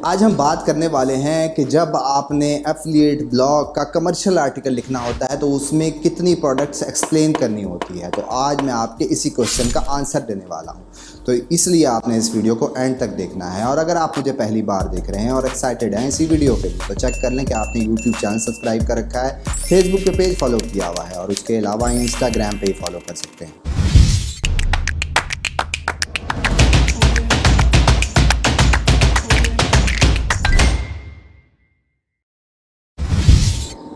आज हम बात करने वाले हैं कि जब आपने एफिलिएट ब्लॉग का कमर्शियल आर्टिकल लिखना होता है तो उसमें कितनी प्रोडक्ट्स एक्सप्लेन करनी होती है। तो आज मैं आपके इसी क्वेश्चन का आंसर देने वाला हूं, तो इसलिए आपने इस वीडियो को एंड तक देखना है। और अगर आप मुझे पहली बार देख रहे हैं और एक्साइटेड हैं इसी वीडियो के लिए, तो चेक कर लें कि आपने यूट्यूब चैनल सब्सक्राइब कर रखा है, फेसबुक पे पेज फॉलो किया हुआ है और उसके अलावा इंस्टाग्राम पे ही फॉलो कर सकते हैं।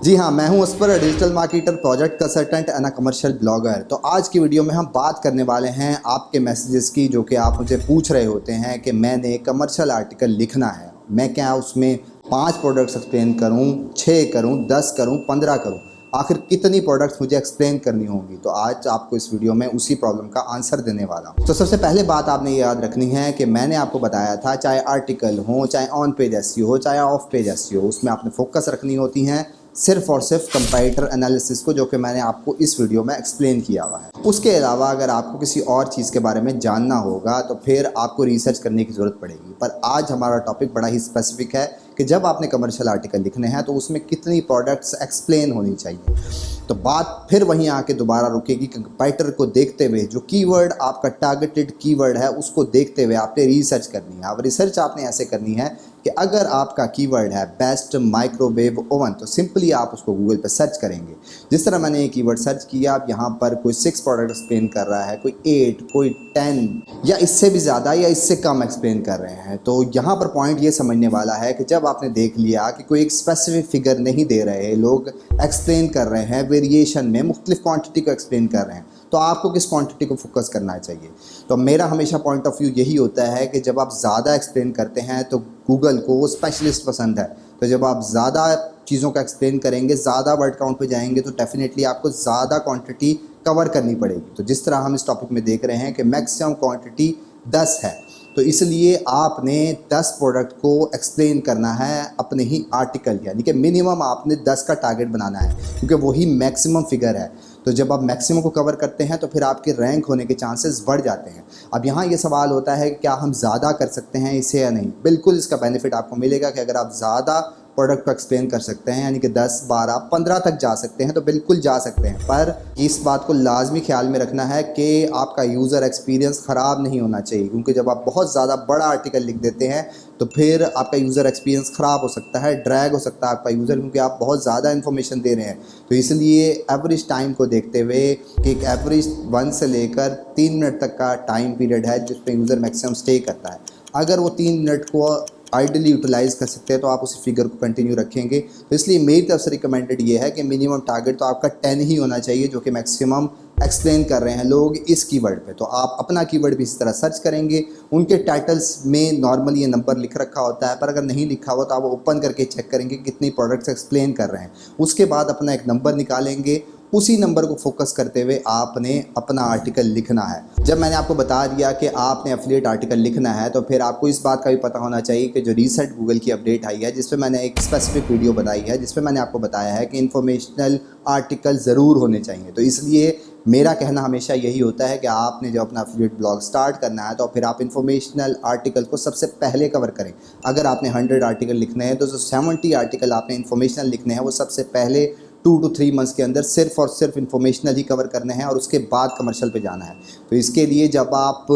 जी हाँ, मैं हूं अस्पर, digital marketer, project consultant and commercial blogger. तो आज की वीडियो में हम बात करने वाले हैं आपके मैसेजेस की, जो कि आप मुझे पूछ रहे होते हैं कि मैंने कमर्शियल आर्टिकल लिखना है, मैं क्या उसमें 5 प्रोडक्ट्स एक्सप्लेन करूं, 6 करूं, 10 करूं, 15 करूं, आखिर कितनी प्रोडक्ट्स मुझे एक्सप्लेन करनी होंगी। तो आज आपको इस वीडियो में उसी प्रॉब्लम का आंसर देने वाला हूँ। तो सबसे पहले बात आपने ये याद रखनी है कि मैंने आपको बताया था, चाहे आर्टिकल हो, चाहे ऑन पेज एसईओ हो, चाहे ऑफ पेज एसईओ हो, उसमें आपने फोकस रखनी होती है सिर्फ और सिर्फ कंपैरेटर एनालिसिस को, जो कि मैंने आपको इस वीडियो में एक्सप्लेन किया हुआ है। उसके अलावा अगर आपको किसी और चीज़ के बारे में जानना होगा तो फिर आपको रिसर्च करने की ज़रूरत पड़ेगी। पर आज हमारा टॉपिक बड़ा ही स्पेसिफिक है कि जब आपने कमर्शियल आर्टिकल लिखने हैं तो उसमें कितनी प्रोडक्ट्स एक्सप्लेन होनी चाहिए। तो बात फिर वहीं आके दोबारा रुकेगी कि कंपैरेटर को देखते हुए जो कीवर्ड आपका टारगेटेड कीवर्ड है उसको देखते हुए आपने रिसर्च करनी है। अब रिसर्च आपने ऐसे करनी है कि अगर आपका कीवर्ड है बेस्ट माइक्रोवेव ओवन, तो सिंपली आप उसको गूगल पर सर्च करेंगे। जिस तरह मैंने ये कीवर्ड सर्च किया, आप यहाँ पर कोई 6 प्रोडक्ट एक्सप्लेन कर रहा है, कोई 8, कोई 10 या इससे भी ज़्यादा या इससे कम एक्सप्लेन कर रहे हैं। तो यहाँ पर पॉइंट ये समझने वाला है कि जब आपने देख लिया कि कोई एक स्पेसिफिक फिगर नहीं दे रहे, लोग एक्सप्लेन कर रहे हैं वेरिएशन में, मुख्तलिफ क्वांटिटी को एक्सप्लेन कर रहे हैं, तो आपको किस क्वांटिटी को फोकस करना चाहिए। तो मेरा हमेशा पॉइंट ऑफ व्यू यही होता है कि जब आप ज़्यादा एक्सप्लेन करते हैं तो गूगल को वो स्पेशलिस्ट पसंद है। तो जब आप ज़्यादा चीज़ों का एक्सप्लेन करेंगे, ज़्यादा वर्ड काउंट पे जाएंगे, तो डेफिनेटली आपको ज़्यादा क्वांटिटी कवर करनी पड़ेगी। तो जिस तरह हम इस टॉपिक में देख रहे हैं कि मैक्सिमम क्वांटिटी 10 है, तो इसलिए आपने 10 प्रोडक्ट को एक्सप्लेन करना है अपने ही आर्टिकल, यानी कि मिनिमम आपने 10 का टारगेट बनाना है, क्योंकि वही मैक्सिमम फिगर है। तो जब आप मैक्सिमम को कवर करते हैं तो फिर आपके रैंक होने के चांसेस बढ़ जाते हैं। अब यहाँ ये सवाल होता है कि क्या हम ज़्यादा कर सकते हैं इसे या नहीं। बिल्कुल इसका बेनिफिट आपको मिलेगा कि अगर आप ज़्यादा प्रोडक्ट को एक्सप्लेन कर सकते हैं, यानी कि 10, 12, 15 तक जा सकते हैं, तो बिल्कुल जा सकते हैं। पर इस बात को लाजमी ख्याल में रखना है कि आपका यूज़र एक्सपीरियंस ख़राब नहीं होना चाहिए, क्योंकि जब आप बहुत ज़्यादा बड़ा आर्टिकल लिख देते हैं तो फिर आपका यूज़र एक्सपीरियंस ख़राब हो सकता है, ड्रैग हो सकता है आपका यूज़र, क्योंकि आप बहुत ज़्यादा इन्फॉर्मेशन दे रहे हैं। तो इसलिए एवरेज टाइम को देखते हुए, एक एवरेज 1 से लेकर 3 मिनट तक का टाइम पीरियड है जिसमें यूज़र मैक्सिमम स्टे करता है। अगर वो 3 मिनट को आइडली यूटिलाइज़ कर सकते हैं तो आप उसी फिगर को कंटिन्यू रखेंगे। तो इसलिए मेरी तरफ से रिकमेंडेड ये है कि मिनिमम टारगेट तो आपका 10 ही होना चाहिए, जो कि मैक्सिमम एक्सप्लेन कर रहे हैं लोग इस कीवर्ड पे। तो आप अपना कीवर्ड भी इस तरह सर्च करेंगे। उनके टाइटल्स में नॉर्मली ये नंबर लिख रखा होता है, पर अगर नहीं लिखा हुआ तो आप ओपन करके चेक करेंगे कितनी प्रोडक्ट्स एक्सप्लेन कर रहे हैं। उसके बाद अपना एक नंबर निकालेंगे, उसी नंबर को फोकस करते हुए आपने अपना आर्टिकल लिखना है। जब मैंने आपको बता दिया कि आपने एफिलिएट आर्टिकल लिखना है, तो फिर आपको इस बात का भी पता होना चाहिए कि जो रिसेंट गूगल की अपडेट आई है, जिसपे मैंने एक स्पेसिफिक वीडियो बनाई है, जिसपे मैंने आपको बताया है कि इन्फॉर्मेशनल आर्टिकल ज़रूर होने चाहिए। तो इसलिए मेरा कहना हमेशा यही होता है कि आपने जब अपना एफिलिएट ब्लॉग स्टार्ट करना है तो फिर आप इन्फॉर्मेशनल आर्टिकल को सबसे पहले कवर करें। अगर आपने 100 आर्टिकल लिखने हैं तो जो 70 आर्टिकल आपने इन्फॉर्मेशनल लिखने हैं वो सबसे पहले 2 to 3 मंथ्स के अंदर सिर्फ और सिर्फ इन्फॉर्मेशनल ही कवर करने हैं, और उसके बाद कमर्शियल पे जाना है। तो इसके लिए जब आप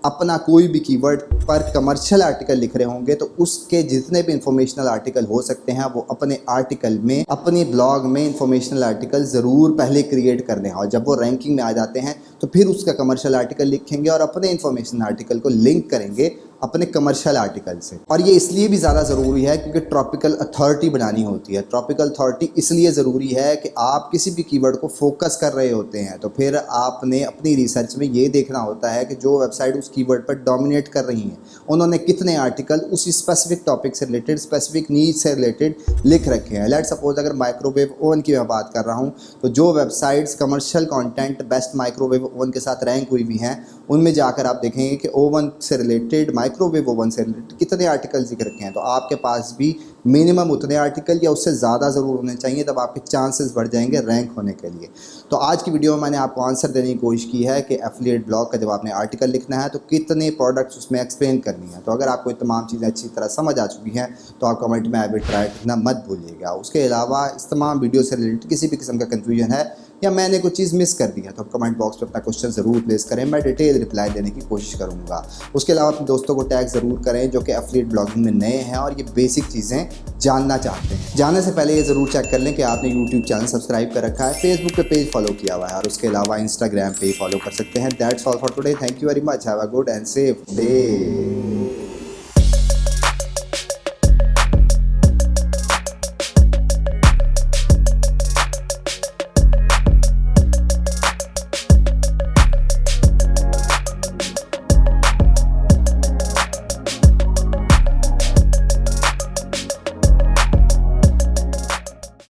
अपना कोई भी कीवर्ड पर कमर्शियल आर्टिकल लिख रहे होंगे तो उसके जितने भी इंफॉर्मेशनल आर्टिकल हो सकते हैं वो अपने आर्टिकल में, अपने ब्लॉग में इंफॉर्मेशनल आर्टिकल ज़रूर पहले क्रिएट कर दें। और जब वो रैंकिंग में आ जाते हैं तो फिर उसका कमर्शियल आर्टिकल लिखेंगे और अपने इंफॉर्मेशनल आर्टिकल को लिंक करेंगे अपने कमर्शियल आर्टिकल से। और ये इसलिए भी ज़्यादा ज़रूरी है क्योंकि ट्रॉपिकल अथॉरिटी बनानी होती है। ट्रॉपिकल अथॉरिटी इसलिए ज़रूरी है कि आप किसी भी कीवर्ड को फोकस कर रहे होते हैं, तो फिर आपने अपनी रिसर्च में ये देखना होता है कि जो वेबसाइट उस कीवर्ड पर डोमिनेट कर रही हैं उन्होंने कितने आर्टिकल उसी स्पेसिफिक टॉपिक से रिलेटेड, स्पेसिफिक नीड से रिलेटेड लिख रखे हैं। लेट्स सपोज अगर माइक्रोवेव ओवन की मैं बात कर रहा हूँ, तो जो websites commercial content best microwave oven के साथ रैंक हुई हुई हैं, उनमें जाकर आप देखेंगे कि ओवन से रिलेटेड, माइक्रोवेव ओवन से रिलेटेड कितने आर्टिकल जिक्र रखे हैं, तो आपके पास भी मिनिमम उतने आर्टिकल या उससे ज़्यादा ज़रूर होने चाहिए, तब आपके चांसेस बढ़ जाएंगे रैंक होने के लिए। तो आज की वीडियो में मैंने आपको आंसर देने की कोशिश की है कि एफिलिएट ब्लॉग का जब आपने आर्टिकल लिखना है तो कितने प्रोडक्ट्स उसमें एक्सप्लेन करनी है। तो अगर आपको ये तमाम चीज़ें अच्छी तरह समझ आ चुकी हैं तो आप कमेंट में आई विल ट्राई करना मत भूलिएगा। उसके अलावा इस तमाम वीडियो से रिलेटेड किसी भी किस्म का कन्फ्यूजन है या मैंने कुछ चीज़ मिस कर दी है तो आप कमेंट बॉक्स में अपना क्वेश्चन ज़रूर प्लेस करें, मैं डिटेल रिप्लाई देने की कोशिश करूँगा। उसके अलावा अपने दोस्तों को टैग ज़रूर करें जो कि एफिलिएट ब्लॉगिंग में नए हैं और ये बेसिक चीज़ें जानना चाहते हैं। जानने से पहले ये ज़रूर चेक कर लें कि आपने यूट्यूब चैनल सब्सक्राइब कर रखा है, फेसबुक पे पेज फॉलो किया हुआ है और उसके अलावा इंस्टाग्राम पे फॉलो कर सकते हैं। That's all for today. Thank you very much. Have a good and safe day.